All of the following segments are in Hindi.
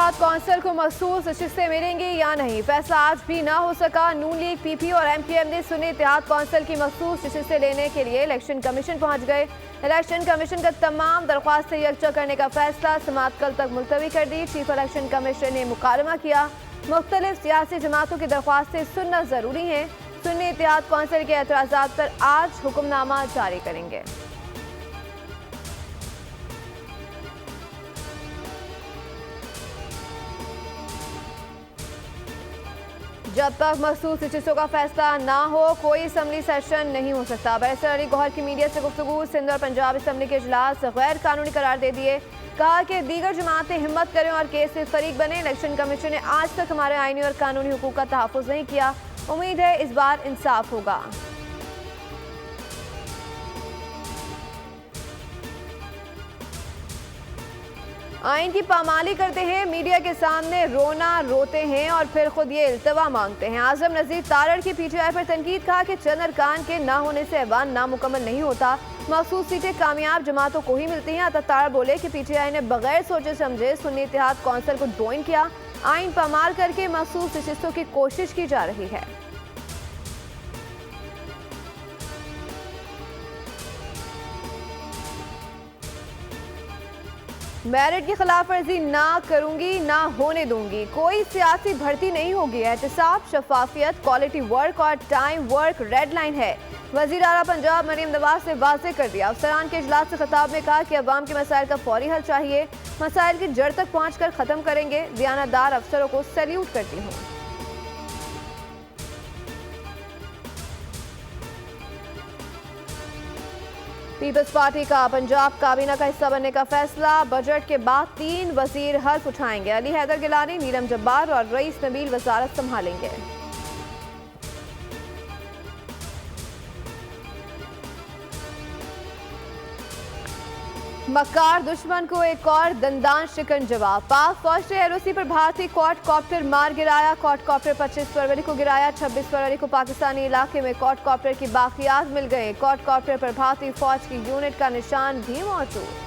इत्तेहाद कौंसिल को मखसूस शिस्तें मिलेंगी या नहीं, फैसला आज भी ना हो सका। नून लीग, पीपी और एमक्यूएम ने सुन्नी इत्तेहाद कौंसिल की मखसूस शिस्तें लेने के लिए इलेक्शन कमीशन पहुंच गए। इलेक्शन कमीशन का तमाम दरख्वास्तें यकजा करने का फैसला समाअत कल तक मुलतवी कर दी। चीफ इलेक्शन कमीशन ने मुकालमा किया। मुख्तलिफ सियासी जमातों की दरख्वास्तें सुनना जरूरी है। सुन्नी इत्तेहाद कौंसिल के एतराज़ात पर आज हुक्मनामा जारी करेंगे। जब तक मखसूस शिस्तों का फैसला ना हो कोई असम्बली सेशन नहीं हो सकता। बैरिस्टर अली गौहर की मीडिया से गुफ्तगू। सिंध और पंजाब असम्बली के इजलास गैर कानूनी करार दे दिए। कहा कि दीगर जमातें हिम्मत करें और केस से फरीक बने। इलेक्शन कमीशन ने आज तक हमारे आईनी और कानूनी हुकूक का तहफ़्फ़ुज़ नहीं किया। उम्मीद है इस बार इंसाफ होगा। आइन की पामाली करते हैं, मीडिया के सामने रोना रोते हैं और फिर खुद ये इल्तवा मांगते हैं। आजम नज़ीर तारड़ की पीटीआई पर तनकीद। कहा कि चंद अरकान के ना होने से ऐवान नामुकम्मल नहीं होता, मखसूस सीटें कामयाब जमातों को ही मिलती हैं। तारड़ बोले कि पीटीआई ने बगैर सोचे समझे सुन्नी इत्तेहाद कौंसिल को ज्वाइन किया। आइन पामाल करके मखसूस नशिस्तों की कोशिश की जा रही है। मेरिट की खिलाफ वर्जी ना करूंगी, ना होने दूंगी। कोई सियासी भर्ती नहीं होगी। एहतसाब, शफाफियत, क्वालिटी वर्क और टाइम वर्क रेड लाइन है। वजीर आला पंजाब मरीम नवाज ने वाज़ेह कर दिया। अफसरान के इजलास से खिताब में कहा कि अवाम के मसाइल का फौरी हल चाहिए, मसाइल की जड़ तक पहुँच कर ख़त्म करेंगे। दियानतदार अफसरों को सैल्यूट करती हूँ। पीपल्स पार्टी का पंजाब काबीना का हिस्सा बनने का फैसला। बजट के बाद 3 वजीर हल्फ उठाएंगे। अली हैदर गिलानी, नीलम जब्बार और रईस नबील वजारत संभालेंगे। मक्कार दुश्मन को एक और दंदान शिकन जवाब। पाक फौज ने एलओसी पर भारतीय क्वाडकॉप्टर मार गिराया। क्वाडकॉप्टर 25 फरवरी को गिराया। 26 फरवरी को पाकिस्तानी इलाके में क्वाडकॉप्टर की बाकियात मिल गए। क्वाडकॉप्टर पर भारतीय फौज की यूनिट का निशान भी मौजूद।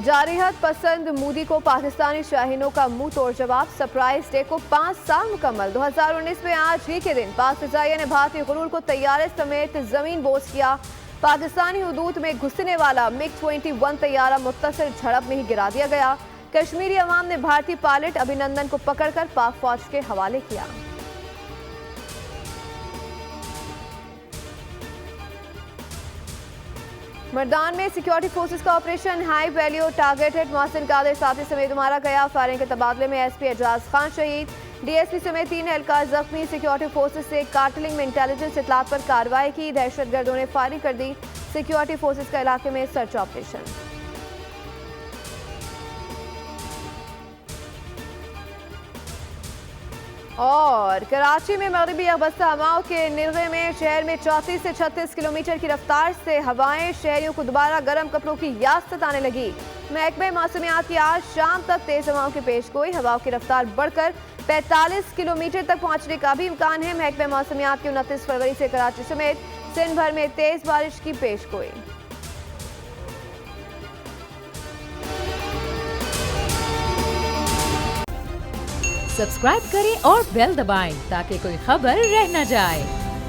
जारिहत पसंद मोदी को पाकिस्तानी शाहीनों का मुंह तोड़ जवाब। सरप्राइज डे को 5 साल मुकम्मल। 2019 में आज ही के दिन पाक फिजाइया ने भारतीय गुरूर को तैयारे समेत जमीन बोस किया। पाकिस्तानी हुदूद में घुसने वाला MiG-21 तैयारा मुत्तसिल झड़प में ही गिरा दिया गया। कश्मीरी अवाम ने भारतीय पायलट अभिनंदन को पकड़कर पाक फौज के हवाले किया। मर्दान में सिक्योरिटी फोर्सेस का operation high value targeted. Mohsin Qadir साथी समेत मारा गया। फायरिंग के तबादले में एसपी एजाज खान शहीद। डीएसपी समेत 3 एहलकार जख्मी। सिक्योरिटी फोर्सेस से कार्टलिंग में इंटेलिजेंस इतलात पर कार्रवाई की। दहशतगर्दों ने फायरिंग कर दी। सिक्योरिटी फोर्सेस का इलाके में सर्च ऑपरेशन। और कराची में मगरबी अगबस्ता हवाओं के निर्गे में शहर में 34 से 36 किलोमीटर की रफ्तार से हवाएं। शहरियों को दोबारा गर्म कपड़ों की यासत आने लगी। महकमे मौसमियात की आज शाम तक तेज हवाओं की पेशगोई। हवाओं की रफ्तार बढ़कर 45 किलोमीटर तक पहुंचने का भी इम्कान है। महकमे मौसमियात की 29 फरवरी से कराची समेत सिंध भर में तेज बारिश की पेशगोई। सब्सक्राइब करें और बेल दबाएं ताकि कोई खबर रह न जाए।